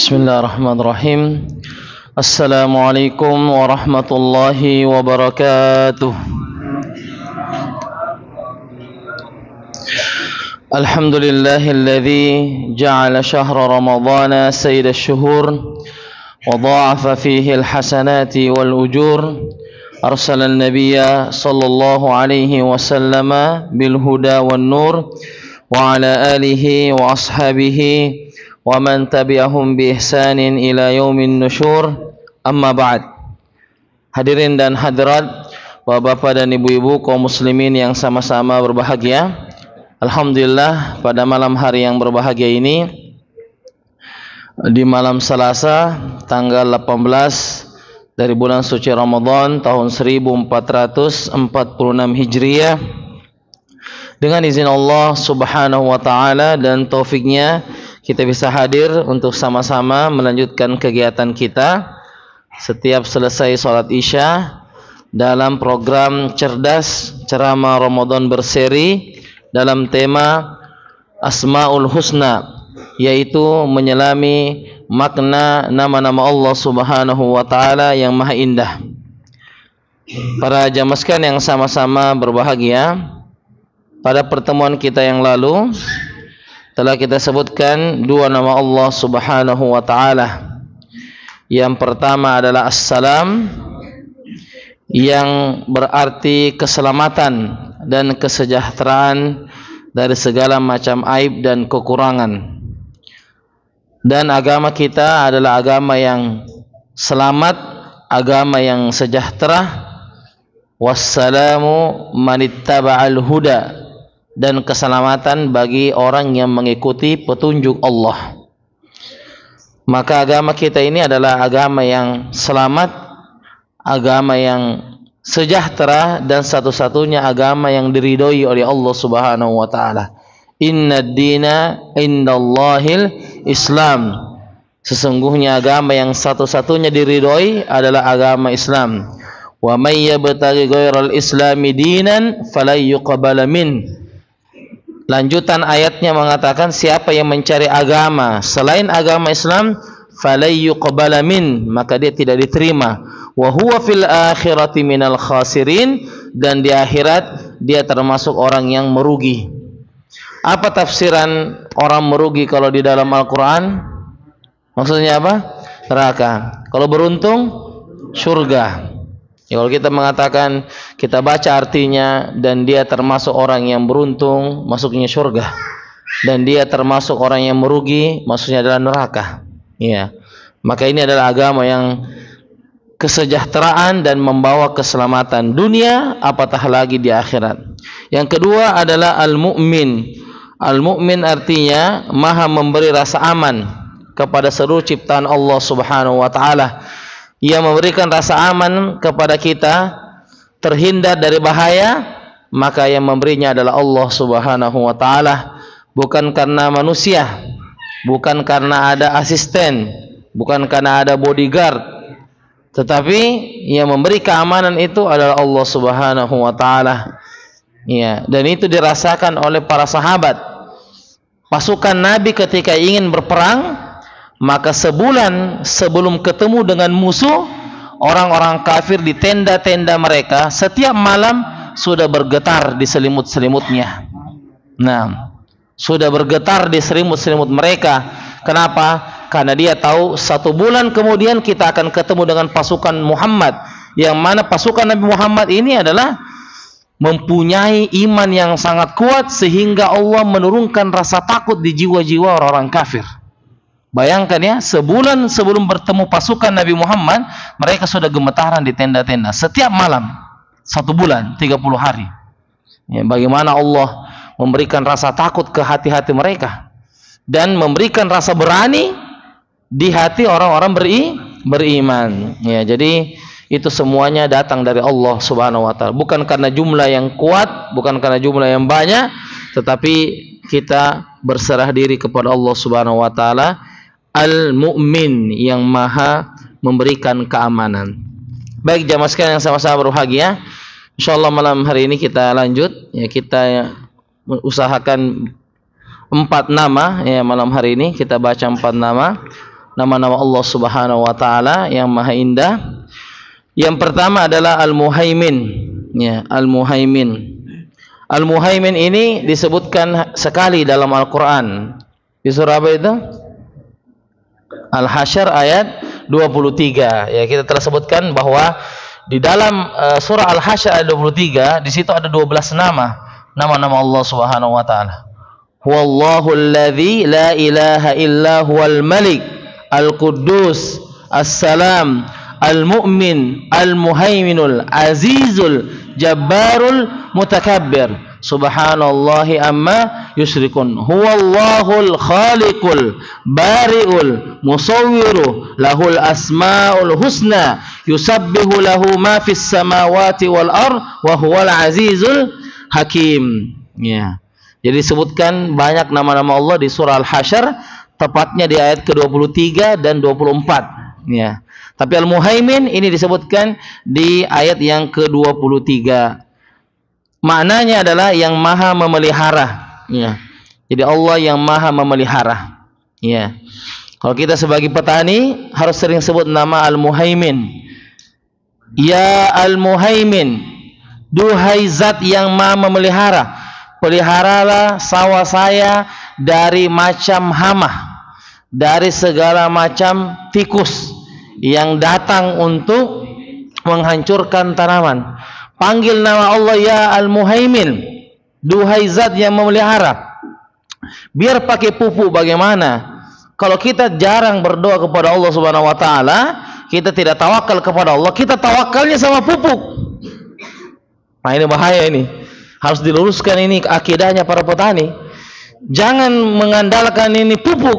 Bismillahirrahmanirrahim. Assalamualaikum warahmatullahi wabarakatuh. Alhamdulillahilladzi ja'ala syahra ramadhana sayyida syuhur wa dha'afa fihi alhasanati wal ujur. Arsala an-nabiyya sallallahu alaihi wasallam bil huda wan nur wa ala alihi wa ashabihi wa man tabi'ahum bi ihsanin ila yaumin nusyur. Amma ba'd. Hadirin dan hadirat, Bapak-bapak dan ibu-ibu kaum muslimin yang sama-sama berbahagia. Alhamdulillah, pada malam hari yang berbahagia ini, di malam Selasa tanggal 18 dari bulan suci Ramadan tahun 1446 Hijriah, dengan izin Allah Subhanahu wa taala dan taufiknya, kita bisa hadir untuk sama-sama melanjutkan kegiatan kita setiap selesai sholat Isya dalam program Cerdas Ceramah Ramadan berseri dalam tema Asmaul Husna, yaitu menyelami makna nama-nama Allah Subhanahu wa taala yang maha indah. Para jamaah sekalian yang sama-sama berbahagia, pada pertemuan kita yang lalu telah kita sebutkan dua nama Allah Subhanahu wa taala. Yang pertama adalah As-Salam, yang berarti keselamatan dan kesejahteraan dari segala macam aib dan kekurangan. Dan agama kita adalah agama yang selamat, agama yang sejahtera. Wassalamu manittaba'al huda, dan keselamatan bagi orang yang mengikuti petunjuk Allah. Maka agama kita ini adalah agama yang selamat, agama yang sejahtera, dan satu-satunya agama yang diridhoi oleh Allah Subhanahu wa taala. Inna ad-dina indallahil Islam. Sesungguhnya agama yang satu-satunya diridhoi adalah agama Islam. Wa may yabtaghi ghairal islami dinan falan yuqbala min. Lanjutan ayatnya mengatakan, siapa yang mencari agama selain agama Islam, falay yuqbala min, maka dia tidak diterima. Wa huwa fil akhirati minal khasirin, dan di akhirat dia termasuk orang yang merugi. Apa tafsiran orang merugi kalau di dalam Al-Quran? Maksudnya apa? Neraka. Kalau beruntung, surga. Ya, kalau kita mengatakan, kita baca artinya, dan dia termasuk orang yang beruntung, masuknya surga, dan dia termasuk orang yang merugi, maksudnya adalah neraka. Ya, maka ini adalah agama yang kesejahteraan dan membawa keselamatan dunia, apatah lagi di akhirat. Yang kedua adalah al-mu'min. Al-mu'min artinya maha memberi rasa aman kepada seluruh ciptaan Allah Subhanahu wa taala. Ia memberikan rasa aman kepada kita, terhindar dari bahaya, maka yang memberinya adalah Allah Subhanahu wa taala, bukan karena manusia, bukan karena ada asisten, bukan karena ada bodyguard, tetapi yang memberi keamanan itu adalah Allah Subhanahu wa taala. Ya, dan itu dirasakan oleh para sahabat. Pasukan Nabi ketika ingin berperang, maka sebulan sebelum ketemu dengan musuh, orang-orang kafir di tenda-tenda mereka setiap malam sudah bergetar di selimut-selimutnya. Nah, sudah bergetar di selimut-selimut mereka. Kenapa? Karena dia tahu satu bulan kemudian kita akan ketemu dengan pasukan Muhammad, yang mana pasukan Nabi Muhammad ini adalah mempunyai iman yang sangat kuat, sehingga Allah menurunkan rasa takut di jiwa-jiwa orang-orang kafir. Bayangkan ya, sebulan sebelum bertemu pasukan Nabi Muhammad, mereka sudah gemetaran di tenda-tenda setiap malam, satu bulan, 30 hari. Ya, bagaimana Allah memberikan rasa takut ke hati-hati mereka, dan memberikan rasa berani di hati orang-orang beriman. Ya, jadi itu semuanya datang dari Allah Subhanahu wa taala, bukan karena jumlah yang kuat, bukan karena jumlah yang banyak, tetapi kita berserah diri kepada Allah Subhanahu wa taala, Al-Mu'min, yang maha memberikan keamanan. Baik jamaah sekalian yang sama-sama berbahagia, insyaallah malam hari ini kita lanjut. Ya, kita usahakan 4 nama ya, malam hari ini kita baca 4 nama. nama-nama Allah Subhanahu wa taala yang maha indah. Yang pertama adalah Al-Muhaimin. Ya, Al-Muhaimin. Al-Muhaimin ini disebutkan sekali dalam Al-Qur'an. Di surah apa itu? Al-Hasyr ayat 23. Ya, kita telah sebutkan bahwa di dalam surah Al-Hasyr ayat 23 di situ ada 12 nama-nama Allah Subhanahu wa taala. Huwallahu alladzi la ilaha illa huwal malik al-quddus as-salam al-mu'min al-muhaiminul azizul jabbarul mutakabbir subhanallahi amma yusyrikun. Huwallahul khaliqul bari'ul musawwiru lahul asmaul husna yusabbihu lahu ma fis samawati wal ard wa huwal azizul hakim. Ya. Jadi disebutkan banyak nama-nama Allah di surah Al-Hasyr, tepatnya di ayat ke-23 dan 24. Ya. Tapi Al-Muhaimin ini disebutkan di ayat yang ke-23. Maknanya adalah yang maha memelihara. Ya. Jadi Allah yang maha memelihara. Ya. Kalau kita sebagai petani harus sering sebut nama Al-Muhaimin. Ya Al-Muhaimin, duhai zat yang maha memelihara, peliharalah sawah saya dari macam hama, dari segala macam tikus yang datang untuk menghancurkan tanaman. Panggil nama Allah ya Al-Muhaimin, duhai zat yang memelihara. Biar pakai pupuk bagaimana? Kalau kita jarang berdoa kepada Allah Subhanahu wa taala, kita tidak tawakal kepada Allah, kita tawakalnya sama pupuk. Nah, ini bahaya ini. Harus diluruskan ini akidahnya para petani. Jangan mengandalkan ini pupuk.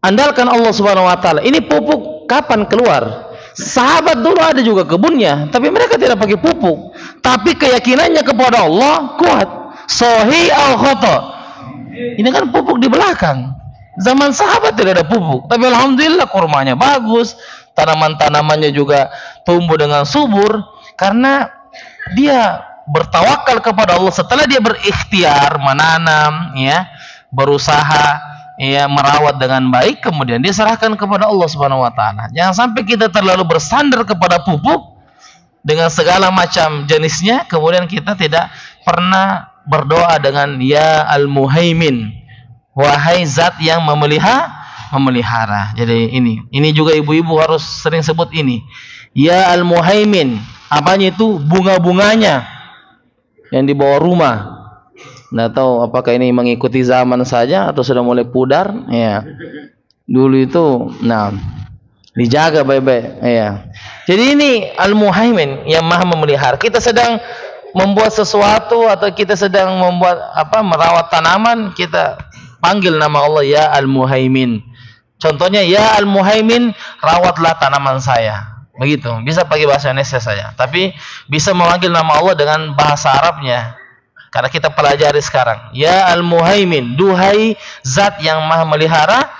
Andalkan Allah Subhanahu wa taala. Ini pupuk kapan keluar? Sahabat dulu ada juga kebunnya, tapi mereka tidak pakai pupuk. Tapi keyakinannya kepada Allah kuat. Sahih al-khata. Ini kan pupuk di belakang. Zaman sahabat tidak ada pupuk, tapi alhamdulillah kurmanya bagus, tanaman-tanamannya juga tumbuh dengan subur karena dia bertawakal kepada Allah. Setelah dia berikhtiar menanam, ya, berusaha, ya, merawat dengan baik, kemudian dia serahkan kepada Allah Subhanahu wa taala. Jangan sampai kita terlalu bersandar kepada pupuk dengan segala macam jenisnya, kemudian kita tidak pernah berdoa dengan ya Al-Muhaimin, wahai zat yang memelihara. Jadi ini juga ibu-ibu harus sering sebut ini. Ya Al-Muhaimin, apanya itu? Bunga-bunganya yang di bawah rumah. Nggak tahu apakah ini mengikuti zaman saja atau sudah mulai pudar. Ya, dulu itu, nah, dijaga baik-baik. Ya. Jadi ini Al-Muhaimin yang maha memelihara. Kita sedang membuat sesuatu atau kita sedang merawat tanaman, kita panggil nama Allah ya Al-Muhaimin. Contohnya ya Al-Muhaimin, rawatlah tanaman saya. Begitu, bisa pakai bahasa Indonesia saja, tapi bisa memanggil nama Allah dengan bahasa Arabnya. Karena kita pelajari sekarang. Ya Al-Muhaimin, duhai zat yang maha melihara,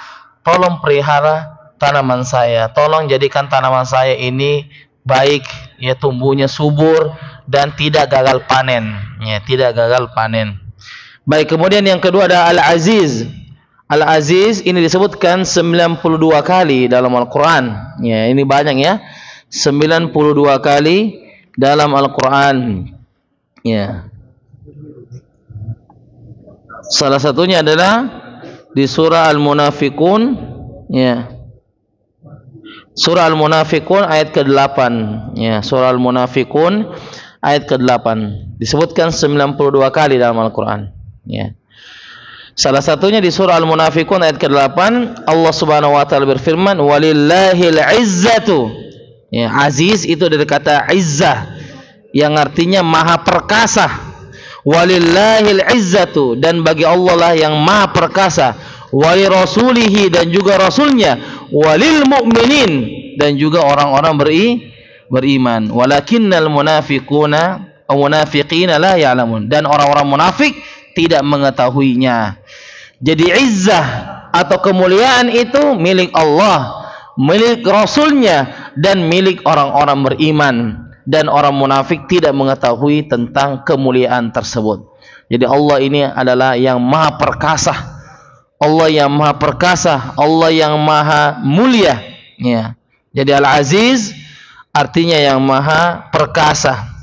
tolong pelihara tanaman saya. Tolong jadikan tanaman saya ini baik, ya, tumbuhnya subur dan tidak gagal panen. Ya, tidak gagal panen. Baik, kemudian yang kedua ada Al-Aziz. Al-Aziz ini disebutkan 92 kali dalam Al-Quran. Ya, ini banyak ya. 92 kali dalam Al-Quran. Ya. Salah satunya adalah di surah Al-Munafiqun. Ya. Surah Al-Munafiqun ayat ke-8. Ya, surah Al-Munafiqun ayat ke-8 disebutkan 92 kali dalam Al-Quran. Ya. Salah satunya di surah Al-Munafiqun ayat ke-8, Allah Subhanahu wa taala berfirman, "Walillahil 'izzatu." Ya, aziz itu dari kata izzah yang artinya maha perkasa. Walillahil 'izzatu, dan bagi Allah lah yang maha perkasa. Wali rasulihi, dan juga rasulnya. Walil mu'minin, dan juga orang-orang beriman. Walakinnal munafiqina la ya'lamun, dan orang-orang munafik tidak mengetahuinya. Jadi izzah atau kemuliaan itu milik Allah, milik Rasulnya, dan milik orang-orang beriman. Dan orang munafik tidak mengetahui tentang kemuliaan tersebut. Jadi Allah ini adalah yang maha perkasa. Allah yang maha perkasa, Allah yang maha mulia. Ya. Jadi Al-Aziz artinya yang maha perkasa.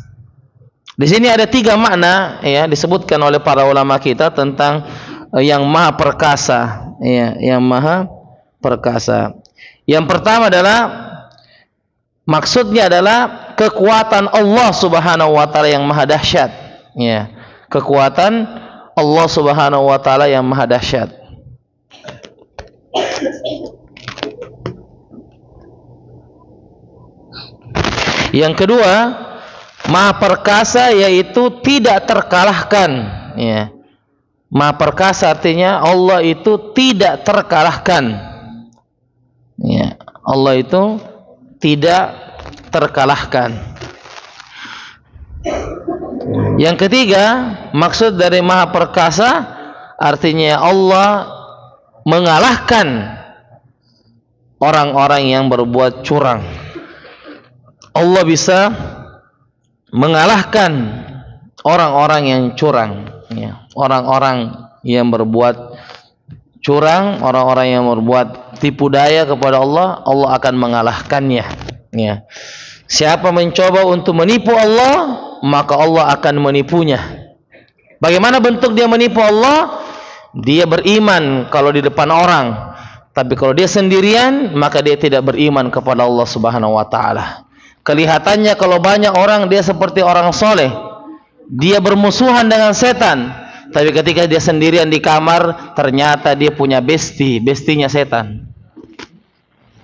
Di sini ada 3 makna ya disebutkan oleh para ulama kita tentang yang maha perkasa, ya, yang maha perkasa. Yang pertama adalah maksudnya adalah kekuatan Allah Subhanahu wa taala yang maha dahsyat. Ya. Kekuatan Allah Subhanahu wa taala yang maha dahsyat. Yang kedua, maha perkasa yaitu tidak terkalahkan. Ya. Maha perkasa artinya Allah itu tidak terkalahkan. Ya. Allah itu tidak terkalahkan. Yang ketiga, maksud dari maha perkasa artinya Allah mengalahkan orang-orang yang berbuat curang. Allah bisa mengalahkan orang-orang yang curang, ya. Orang-orang yang berbuat curang, orang-orang yang berbuat tipu daya kepada Allah, Allah akan mengalahkannya. Ya. Siapa mencoba untuk menipu Allah, maka Allah akan menipunya. Bagaimana bentuk dia menipu Allah? Dia beriman kalau di depan orang, tapi kalau dia sendirian, maka dia tidak beriman kepada Allah Subhanahu wa taala. Kelihatannya kalau banyak orang dia seperti orang soleh, dia bermusuhan dengan setan, tapi ketika dia sendirian di kamar, ternyata dia punya bestinya setan.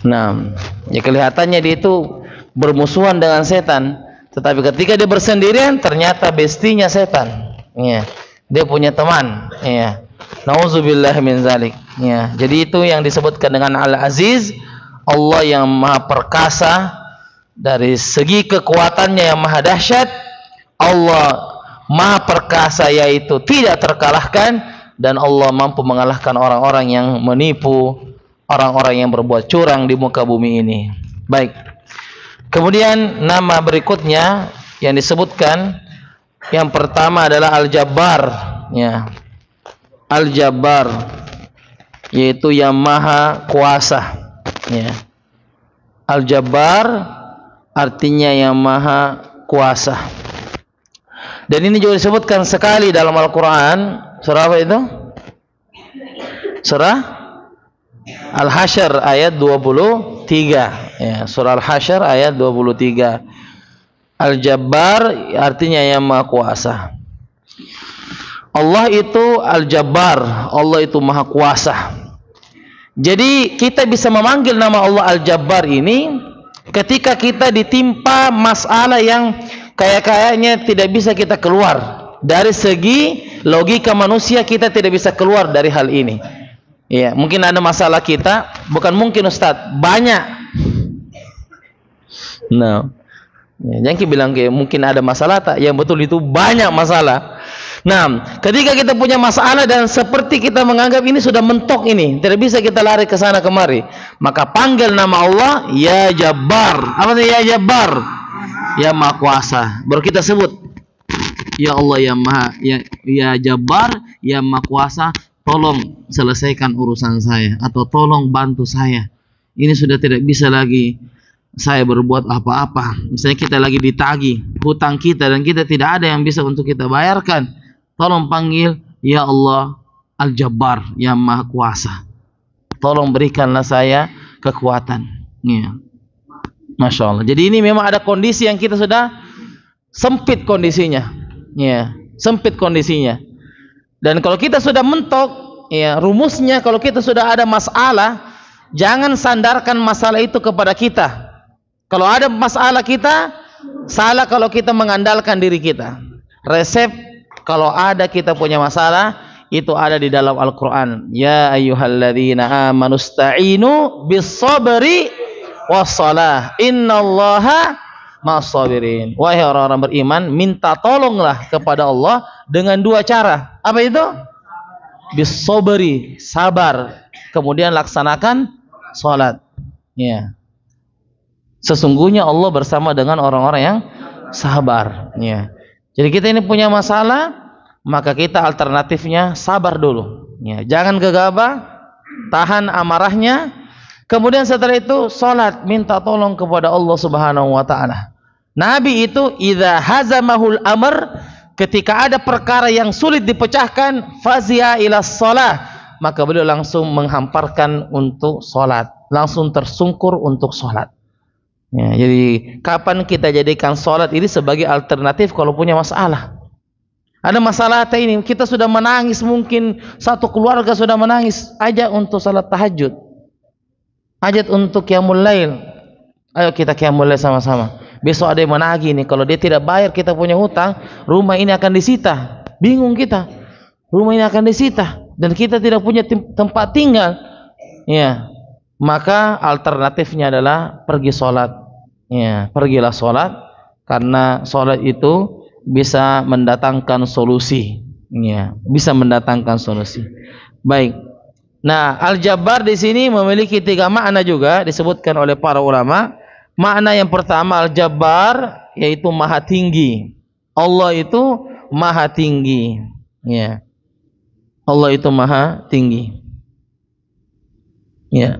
Nah, ya kelihatannya dia itu bermusuhan dengan setan, tetapi ketika dia bersendirian, ternyata bestinya setan. Ya, dia punya teman. Ya, nauzubillah min zalik. Ya, jadi itu yang disebutkan dengan Al-Aziz, Allah yang maha perkasa. Dari segi kekuatannya yang maha dahsyat, Allah maha perkasa yaitu tidak terkalahkan, dan Allah mampu mengalahkan orang-orang yang menipu, orang-orang yang berbuat curang di muka bumi ini. Baik. Kemudian nama berikutnya yang disebutkan, yang pertama adalah Al-Jabbar, ya. Al-Jabbar yaitu yang maha kuasa, ya. Al-Jabbar artinya yang maha kuasa. Dan ini juga disebutkan sekali dalam Al-Quran. Surah apa itu? Surah Al-Hasyr ayat 23. Ya, surah Al-Hasyr ayat 23. Al-Jabbar artinya yang maha kuasa. Allah itu Al-Jabbar, Allah itu maha kuasa. Jadi kita bisa memanggil nama Allah Al-Jabbar ini ketika kita ditimpa masalah yang kayaknya tidak bisa kita keluar. Dari segi logika manusia kita tidak bisa keluar dari hal ini. Ya, mungkin ada masalah kita, bukan mungkin Ustadz, banyak. Nah, ya, jangan bilang kayak mungkin ada masalah, tak? Yang betul itu banyak masalah. Nah, ketika kita punya masalah dan seperti kita menganggap ini sudah mentok ini, tidak bisa kita lari ke sana kemari, maka panggil nama Allah, Ya Jabbar. Apa itu Ya Jabbar? Ya Maha Kuasa. Baru kita sebut, Ya Allah yang Maha, Ya Jabbar, Ya Maha Kuasa, tolong selesaikan urusan saya, atau tolong bantu saya. Ini sudah tidak bisa lagi saya berbuat apa-apa. Misalnya kita lagi ditagih hutang kita dan kita tidak ada yang bisa untuk kita bayarkan. Tolong panggil Ya Allah Al-Jabbar yang Maha Kuasa. Tolong berikanlah saya kekuatan. Ya. Masya Allah. Jadi ini memang ada kondisi yang kita sudah sempit kondisinya. Ya, sempit kondisinya. Dan kalau kita sudah mentok, ya, rumusnya kalau kita sudah ada masalah, jangan sandarkan masalah itu kepada kita. Kalau ada masalah kita, salah kalau kita mengandalkan diri kita. Resep kalau ada kita punya masalah, itu ada di dalam Al-Quran. Ya ayyuhalladzina amanu sta'inu bis-sabri was-salah. Innallaha ma'as-sabirin. Wahai orang-orang beriman, minta tolonglah kepada Allah dengan 2 cara. Apa itu? Bis-sabri, sabar. Kemudian laksanakan salat. Ya. Sesungguhnya Allah bersama dengan orang-orang yang sabar. Ya. Jadi kita ini punya masalah, maka kita alternatifnya sabar dulu. Ya, jangan gegabah, tahan amarahnya. Kemudian setelah itu salat, minta tolong kepada Allah Subhanahu wa taala. Nabi itu idza hazamahul amr, ketika ada perkara yang sulit dipecahkan, fazia ila shalah, maka beliau langsung menghamparkan untuk salat, langsung tersungkur untuk salat. Ya, jadi kapan kita jadikan salat ini sebagai alternatif kalau punya masalah? Ada masalah ini, kita sudah menangis, mungkin satu keluarga sudah menangis, ajak untuk salat tahajud, ajak untuk qiyamul lail. Ayo kita qiyamul lail sama-sama. Besok ada yang menagih nih, kalau dia tidak bayar kita punya hutang, rumah ini akan disita. Bingung kita, rumah ini akan disita dan kita tidak punya tempat tinggal. Ya, maka alternatifnya adalah pergi salat. Ya, pergilah salat, karena salat itu bisa mendatangkan solusi. Ya, bisa mendatangkan solusi. Baik. Nah, Al-Jabbar di sini memiliki 3 makna juga disebutkan oleh para ulama. Makna yang pertama, Al-Jabbar yaitu maha tinggi. Allah itu maha tinggi. Ya. Allah itu maha tinggi. Ya.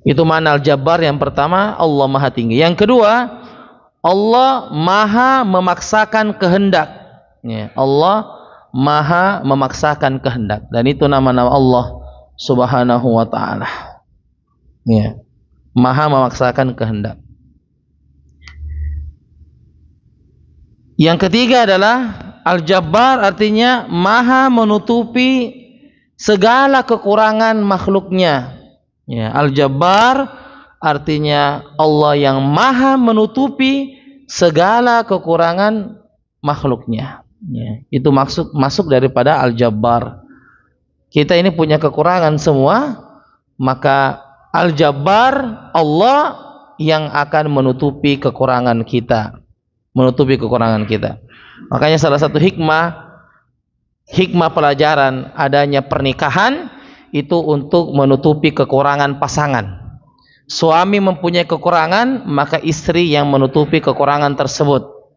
Itu makna Al-Jabbar yang pertama, Allah maha tinggi. Yang kedua, Allah maha memaksakan kehendak. Ya, Allah maha memaksakan kehendak, dan itu nama-nama Allah Subhanahu wa taala. Ya, maha memaksakan kehendak. Yang ketiga adalah Al-Jabbar, artinya maha menutupi segala kekurangan makhluknya. Ya, Al-Jabbar artinya Allah yang maha menutupi segala kekurangan makhluknya. Ya, itu masuk daripada Al-Jabbar. Kita ini punya kekurangan semua, maka Al-Jabbar Allah yang akan menutupi kekurangan kita, menutupi kekurangan kita. Makanya salah satu hikmah pelajaran adanya pernikahan itu untuk menutupi kekurangan pasangan. Suami mempunyai kekurangan, maka istri yang menutupi kekurangan tersebut.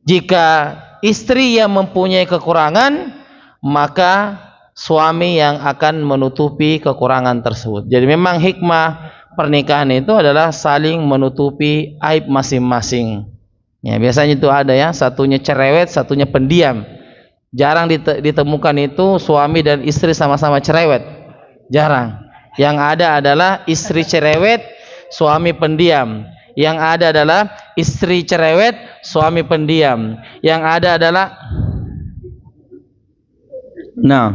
Jika istri yang mempunyai kekurangan, maka suami yang akan menutupi kekurangan tersebut. Jadi memang hikmah pernikahan itu adalah saling menutupi aib masing-masing. Ya, biasanya itu ada ya, satunya cerewet, satunya pendiam. Jarang ditemukan itu suami dan istri sama-sama cerewet. Jarang. Yang ada adalah istri cerewet, suami pendiam. Yang ada adalah istri cerewet, suami pendiam. Yang ada adalah, nah,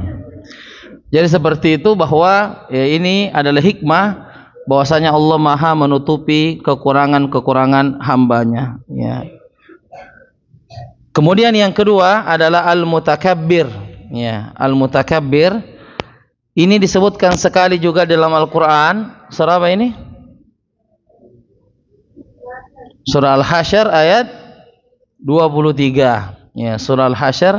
jadi seperti itu, bahwa ya, ini adalah hikmah bahwasanya Allah maha menutupi kekurangan-kekurangan hambanya. Ya. Kemudian yang kedua adalah Al-Mutakabbir. Ya, Al-Mutakabbir ini disebutkan sekali juga dalam Al-Quran. Surah apa ini? Surah Al-Hasyr ayat 23. Ya, Surah Al-Hasyr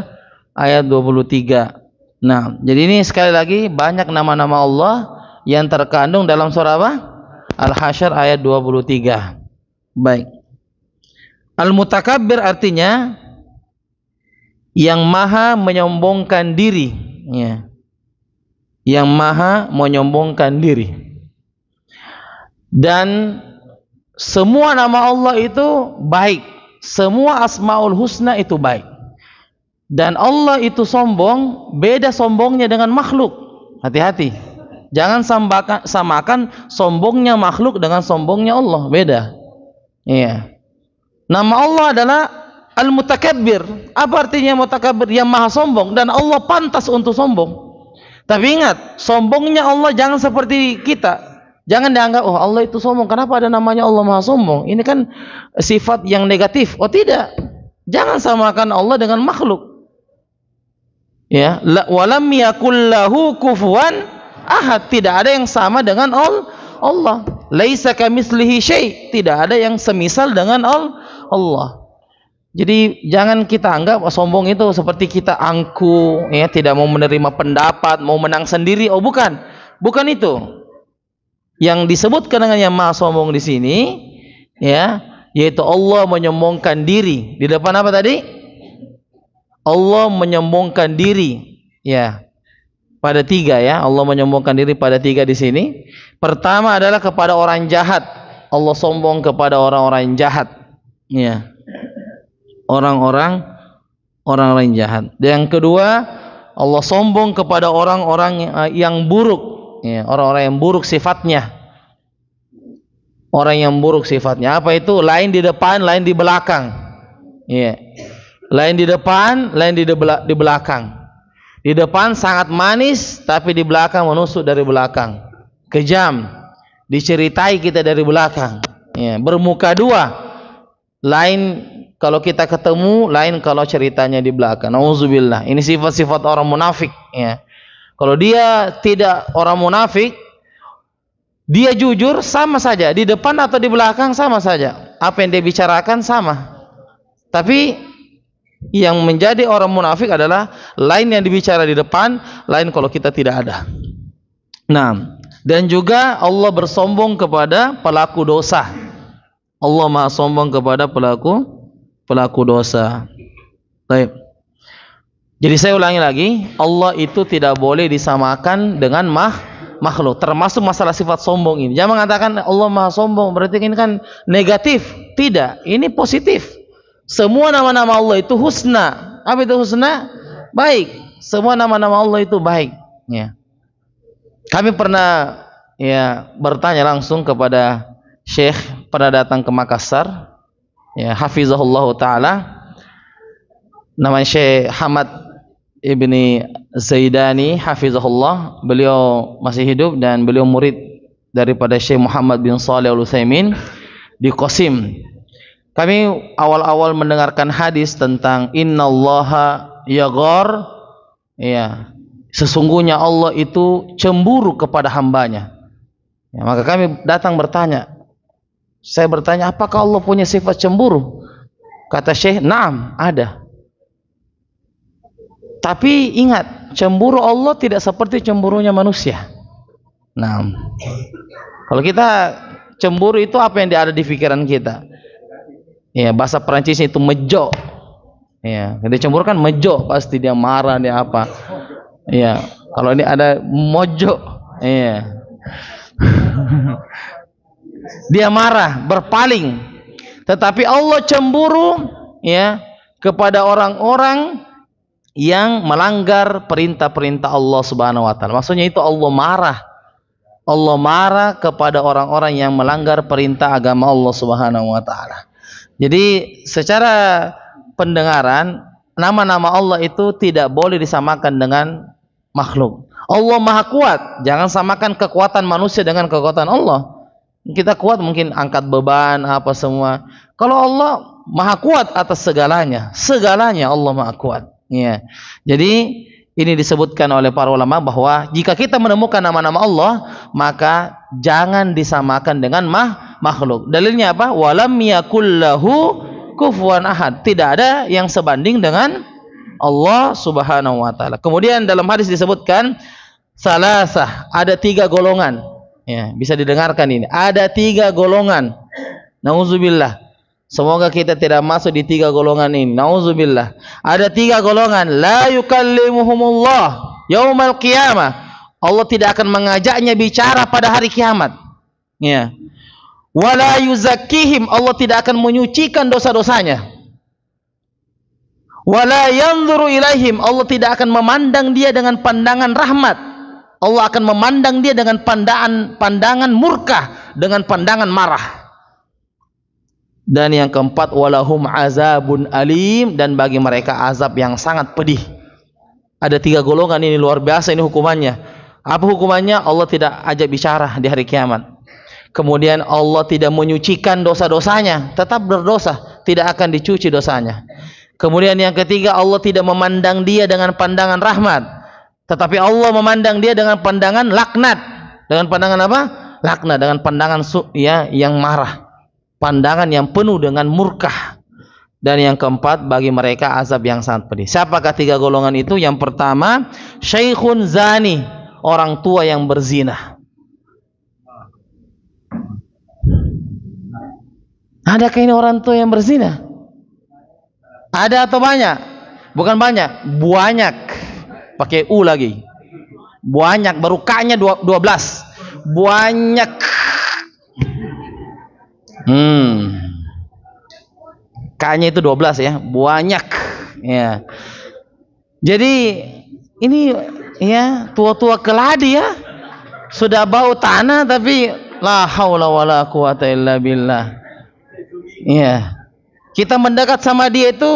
ayat 23. Nah, jadi ini sekali lagi banyak nama-nama Allah yang terkandung dalam surah apa? Al-Hasyr ayat 23. Baik. Al-Mutakabbir artinya yang maha menyombongkan diri. Ya. Yang maha menyombongkan diri. Dan semua nama Allah itu baik, semua asmaul husna itu baik. Dan Allah itu sombong, beda sombongnya dengan makhluk. Hati-hati, jangan samakan sombongnya makhluk dengan sombongnya Allah, beda. Iya. Nama Allah adalah Al-Mutakabbir. Apa artinya mutakabbir? Yang maha sombong, dan Allah pantas untuk sombong. Tapi ingat, sombongnya Allah jangan seperti kita. Jangan dianggap, oh Allah itu sombong, kenapa ada namanya Allah maha sombong? Ini kan sifat yang negatif. Oh tidak. Jangan samakan Allah dengan makhluk. Ya, walam yakul lahu kufuwan ahad. Tidak ada yang sama dengan Allah. Laisa kamitslihi syai'. Tidak ada yang semisal dengan Allah. Jadi jangan kita anggap sombong itu seperti kita angku, ya, tidak mau menerima pendapat, mau menang sendiri. Oh bukan, bukan itu. Yang disebutkan dengan yang maha sombong di sini, ya, yaitu Allah menyombongkan diri. Di depan apa tadi? Allah menyombongkan diri. Ya, pada tiga ya. Allah menyombongkan diri pada tiga di sini. Pertama adalah kepada orang jahat. Allah sombong kepada orang-orang yang jahat. Ya. Orang-orang jahat. Yang kedua, Allah sombong kepada orang-orang yang buruk. Ya, orang-orang yang buruk sifatnya. Orang yang buruk sifatnya. Apa itu? Lain di depan, lain di belakang. Ya. Lain di depan, lain di belakang. Di depan sangat manis, tapi di belakang menusuk dari belakang. Kejam, diceritai kita dari belakang. Ya, bermuka dua. Lain kalau kita ketemu, lain kalau ceritanya di belakang. Nauzubillah. Ini sifat-sifat orang munafik. Ya. Kalau dia tidak orang munafik, dia jujur sama saja. Di depan atau di belakang sama saja. Apa yang dia bicarakan sama. Tapi yang menjadi orang munafik adalah lain yang dibicara di depan, lain kalau kita tidak ada. Nah, dan juga Allah bersombong kepada pelaku dosa. Allah Maha sombong kepada pelaku dosa. Baik. Jadi saya ulangi lagi, Allah itu tidak boleh disamakan dengan makhluk, termasuk masalah sifat sombong ini. Jangan mengatakan Allah Maha sombong, berarti ini kan negatif. Tidak, ini positif. Semua nama-nama Allah itu husna. Apa itu husna? Baik. Semua nama-nama Allah itu baik. Ya. Kami pernah bertanya langsung kepada Syekh pada datang ke Makassar. Ya, hafizahullah taala. Namanya Syekh Hamad Ibni Zaidani hafizahullah. Beliau masih hidup dan beliau murid daripada Syekh Muhammad bin Shalih Al-Utsaimin di Qasim. Kami awal-awal mendengarkan hadis tentang innallaha yaghar, ya, sesungguhnya Allah itu cemburu kepada hambanya. Ya, maka kami datang bertanya. Saya bertanya, apakah Allah punya sifat cemburu? Kata Syekh, "Na'am, ada." Tapi ingat, cemburu Allah tidak seperti cemburunya manusia. Nah, kalau kita cemburu itu apa yang ada di pikiran kita? Ya, bahasa Perancisnya itu mejo. Ya, dia cemburu kan mejo, pasti dia marah, dia apa. Ya, kalau ini ada mojo. Ya. Dia marah, berpaling. Tetapi Allah cemburu ya kepada orang-orang yang melanggar perintah-perintah Allah Subhanahu wa taala. Maksudnya itu Allah marah. Allah marah kepada orang-orang yang melanggar perintah agama Allah Subhanahu wa taala. Jadi secara pendengaran nama-nama Allah itu tidak boleh disamakan dengan makhluk. Allah Maha kuat, jangan samakan kekuatan manusia dengan kekuatan Allah. Kita kuat mungkin angkat beban apa semua. Kalau Allah Maha kuat atas segalanya, segalanya Allah Maha kuat. Ya. Jadi ini disebutkan oleh para ulama bahwa jika kita menemukan nama-nama Allah, maka jangan disamakan dengan makhluk. Dalilnya apa? Walam yakullahu kufuwan ahad. Tidak ada yang sebanding dengan Allah Subhanahu wa taala. Kemudian dalam hadis disebutkan salasah, ada 3 golongan. Ya, bisa didengarkan ini. Ada 3 golongan. Nauzubillah. Semoga kita tidak masuk di 3 golongan ini. Nauzubillah. Ada 3 golongan. La yukallimuhumullah yaumal qiyamah. Allah tidak akan mengajaknya bicara pada hari kiamat. Ya. Wala yuzakkihim. Allah tidak akan menyucikan dosa-dosanya. Wala yanzuru ilaihim. Allah tidak akan memandang dia dengan pandangan rahmat. Allah akan memandang dia dengan pandangan murka, dengan pandangan marah. Dan yang keempat, walahum azabun alim, dan bagi mereka azab yang sangat pedih. Ada 3 golongan ini, luar biasa ini hukumannya. Apa hukumannya? Allah tidak ajak bicara di hari kiamat. Kemudian Allah tidak menyucikan dosa-dosanya, tetap berdosa, tidak akan dicuci dosanya. Kemudian yang ketiga, Allah tidak memandang dia dengan pandangan rahmat, tetapi Allah memandang dia dengan pandangan laknat. Dengan pandangan apa? Laknat, dengan pandangan yang marah. Pandangan yang penuh dengan murka. Dan yang keempat, bagi mereka azab yang sangat pedih. Siapakah 3 golongan itu? Yang pertama, syaikhun zani, orang tua yang berzina. Adakah ini orang tua yang berzina? Ada atau banyak? Bukan banyak, banyak. Pakai U lagi. Banyak, baru K-nya 12. Banyak. K-nya itu 12 ya, banyak. Ya. Jadi ini ya tua-tua keladi ya. Sudah bau tanah tapi la haula wala quwata illa billah. Ya. Kita mendekat sama dia itu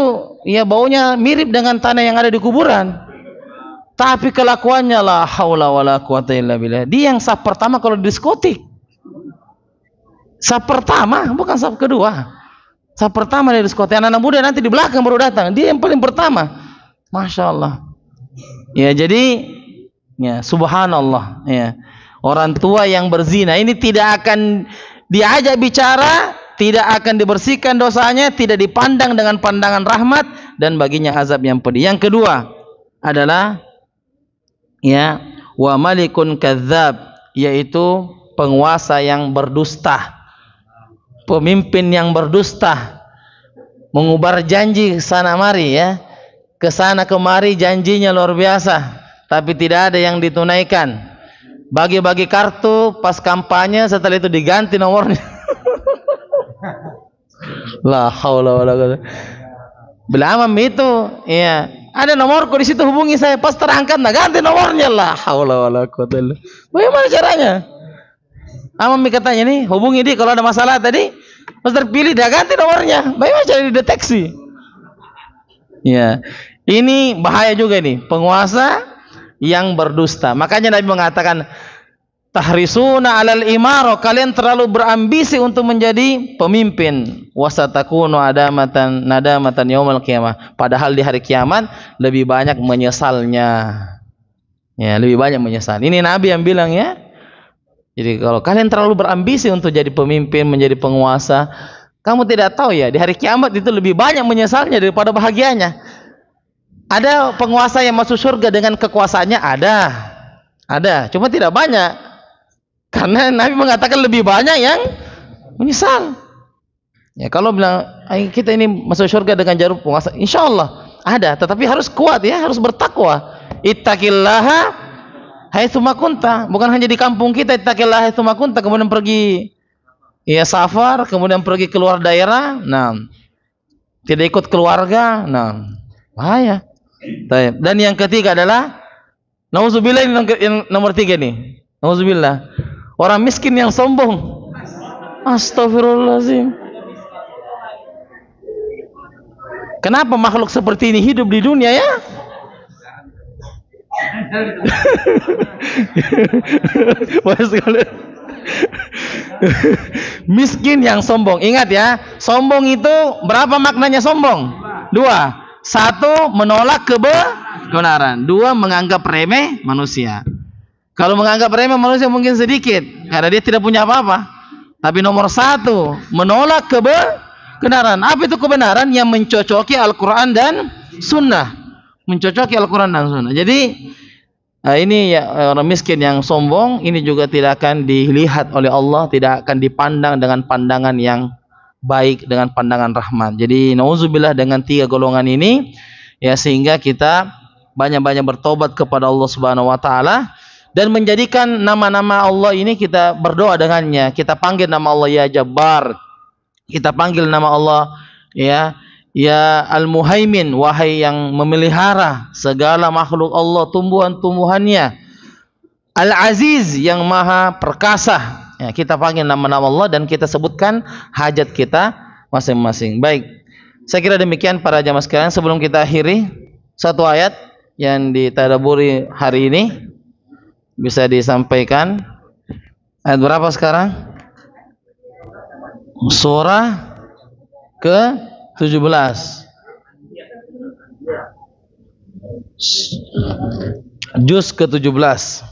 ya baunya mirip dengan tanah yang ada di kuburan. Tapi kelakuannya la haula wala quwata illa billah. Dia yang saf pertama kalau di diskotik. Saf pertama, bukan saf kedua. Saf pertama di diskotik. Anak-anak muda nanti di belakang baru datang. Dia yang paling pertama. Masya Allah. Ya jadi ya subhanallah ya. Orang tua yang berzina ini tidak akan diajak bicara, tidak akan dibersihkan dosanya, tidak dipandang dengan pandangan rahmat, dan baginya azab yang pedih. Yang kedua adalah ya wa malikun kadzab, yaitu penguasa yang berdusta, pemimpin yang berdusta, mengubar janji sana mari ya, ke sana kemari janjinya luar biasa, tapi tidak ada yang ditunaikan. Bagi-bagi kartu pas kampanye, setelah itu diganti nomornya. La haula wala quwwata. Belamam itu, ya. Ada nomorku di situ, hubungi saya. Pas terangkat, nah ganti nomornya. La haula wala quwwata. Bagaimana caranya? Amam katanya nih, hubungi dia kalau ada masalah tadi. Pas terpilih, dia ganti nomornya. Bagaimana cara dideteksi? Ya, ini bahaya juga nih, penguasa yang berdusta. Makanya Nabi mengatakan tahrisuna alal imaro, kalian terlalu berambisi untuk menjadi pemimpin, wasatakunu nadamatan yaumil qiyamah, padahal di hari kiamat lebih banyak menyesalnya. Ya, lebih banyak menyesal. Ini Nabi yang bilang ya. Jadi kalau kalian terlalu berambisi untuk jadi pemimpin, menjadi penguasa, kamu tidak tahu ya, di hari kiamat itu lebih banyak menyesalnya daripada bahagianya. Ada penguasa yang masuk surga dengan kekuasaannya, ada, cuma tidak banyak, karena Nabi mengatakan lebih banyak yang menyesal. Ya kalau bilang kita ini masuk surga dengan jarum penguasa, insya Allah ada, tetapi harus kuat ya, harus bertakwa. Ittaqillaha haitsu ma kunta, bukan hanya di kampung kita ittaqillaha haitsu ma kunta, kemudian pergi ya safar, kemudian pergi keluar daerah, nah tidak ikut keluarga, nah bahaya. Dan yang ketiga adalah nauzubillah, yang nomor 3 nih. Nauzubillah. Orang miskin yang sombong. Astagfirullahaladzim. Kenapa makhluk seperti ini hidup di dunia ya? Miskin yang sombong. Ingat ya, sombong itu berapa maknanya sombong? 2. 1, menolak kebenaran. 2, menganggap remeh manusia. Kalau menganggap remeh manusia mungkin sedikit, karena dia tidak punya apa-apa. Tapi nomor 1, menolak kebenaran. Apa itu kebenaran? Yang mencocoki Al-Quran dan Sunnah. Mencocoki Al-Quran dan Sunnah. Jadi ini ya, orang miskin yang sombong ini juga tidak akan dilihat oleh Allah, tidak akan dipandang dengan pandangan yang baik, dengan pandangan rahmat. Jadi nauzubillah dengan 3 golongan ini ya, sehingga kita banyak-banyak bertobat kepada Allah Subhanahu wa taala dan menjadikan nama-nama Allah ini kita berdoa dengannya. Kita panggil nama Allah ya Jabbar. Kita panggil nama Allah ya Al-Muhaimin, wahai yang memelihara segala makhluk Allah, tumbuhan-tumbuhannya. Al-Aziz, yang maha perkasa. Ya, kita panggil nama-nama Allah dan kita sebutkan hajat kita masing-masing. Baik, saya kira demikian para jamaah sekalian. Sebelum kita akhiri, satu ayat yang ditadaburi hari ini bisa disampaikan. Ayat berapa sekarang? Surah ke-17. Juz ke-17.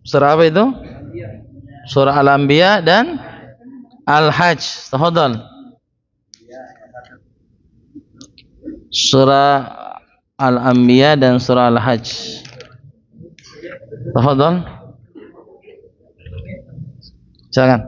Surah apa itu? Surah Al-Anbiya dan Al-Hajj. Tafadhal. Surah Al-Anbiya dan Surah Al-Hajj. Tafadhal. Silakan.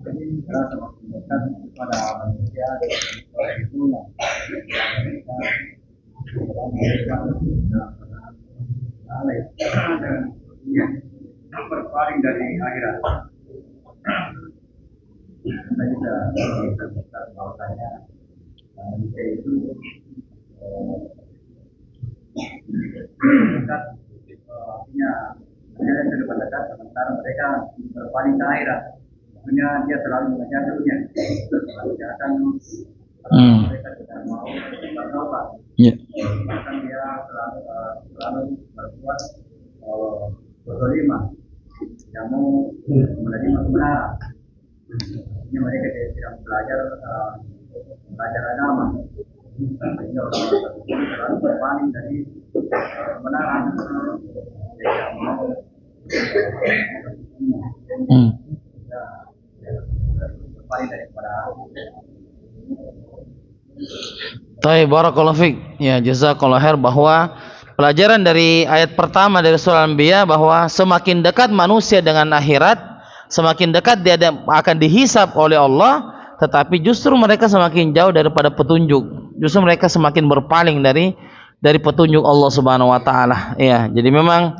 Ini sama mendekat kepada manusia itu mereka berpaling dari akhirat. Kita juga bisa bahwasanya manusia itu dekat, artinya mereka yang sudah mendekat, sementara mereka berpaling ke akhirat. Maksudnya dia selalu mengejar dunia, mengerjakan mereka tidak mau bertaubat. Bahkan dia selalu berbuat berdolimah, tidak mau menerima kebenaran. Ini mereka tidak belajar agama, sehingga orang selalu berpaling dari kebenaran, tidak mau berpaling dari kebenaran. Baik, barakallahu fiik. Ya, jazakallahu khair, bahwa pelajaran dari ayat pertama dari surah Al-Anbiya bahwa semakin dekat manusia dengan akhirat, semakin dekat dia akan dihisab oleh Allah, tetapi justru mereka semakin jauh daripada petunjuk. Justru mereka semakin berpaling dari petunjuk Allah Subhanahu wa taala. Ya, jadi memang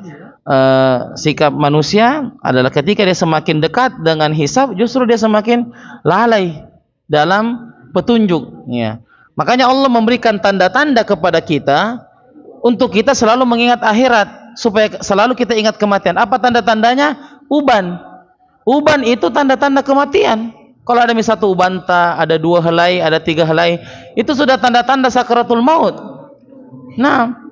sikap manusia adalah ketika dia semakin dekat dengan hisab, justru dia semakin lalai dalam petunjuk, ya. Makanya Allah memberikan tanda-tanda kepada kita untuk kita selalu mengingat akhirat, supaya selalu kita ingat kematian. Apa tanda-tandanya? Uban. Uban itu tanda-tanda kematian. Kalau ada misalnya satu ubanta, ada 2 helai, ada 3 helai, itu sudah tanda-tanda sakaratul maut. Nah,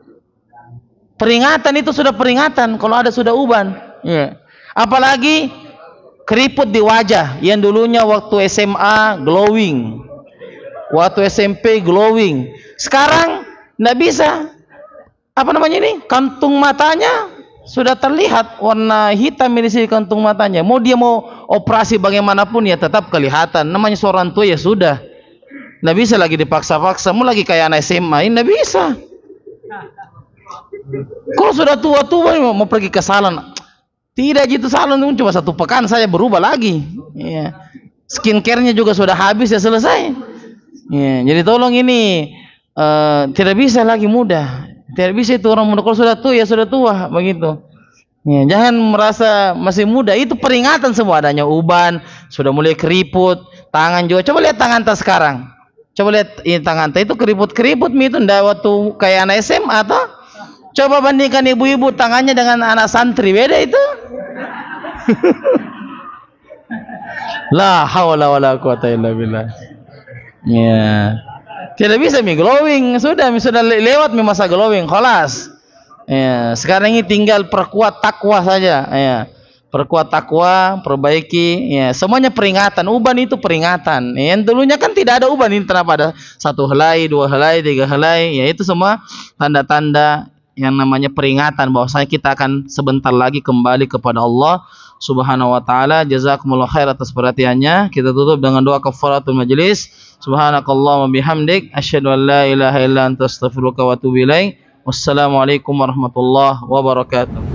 peringatan itu sudah peringatan kalau ada sudah uban. Ya. Apalagi keriput di wajah yang dulunya waktu SMA glowing, waktu SMP glowing, sekarang nggak bisa. Apa namanya ini? Kantung matanya sudah terlihat warna hitam di sini kantung matanya. Mau dia mau operasi bagaimanapun ya tetap kelihatan. Namanya seorang tua ya sudah. Nggak bisa lagi dipaksa-paksa. Mau lagi kayak anak SMA, nggak bisa. Kalau sudah tua-tua mau pergi ke salon, tidak gitu, salon cuma 1 pekan saya berubah lagi. Ya. Skincare-nya juga sudah habis ya selesai. Ya, jadi tolong ini tidak bisa lagi muda. Tidak bisa itu orang muda, kalau sudah tua ya sudah tua begitu. Ya, jangan merasa masih muda. Itu peringatan semua, adanya uban, sudah mulai keriput, tangan juga. Coba lihat tangan tas sekarang. Coba lihat ini tangan tas itu keriput-keriput itu ndak waktu kayak anak SMA atau? Coba bandingkan ibu-ibu tangannya dengan anak santri, beda itu. La haula wala quwata illa billah. Ya. Tidak bisa glowing, sudah lewat masa glowing, khalas. Ya, sekarang ini tinggal perkuat takwa saja, ya. Perkuat takwa, perbaiki, ya. Semuanya peringatan. Uban itu peringatan. Yang dulunya kan tidak ada uban, ini kenapa ada 1 helai, 2 helai, 3 helai, ya itu semua tanda-tanda yang namanya peringatan bahwasanya kita akan sebentar lagi kembali kepada Allah Subhanahu wa taala. Jazakumullah khair atas perhatiannya. Kita tutup dengan doa kafaratul majelis. Subhanakallahumma bihamdik asyhadu an la ilaha illa anta astaghfiruka wa atubu ilaik. Wassalamualaikum warahmatullahi wabarakatuh.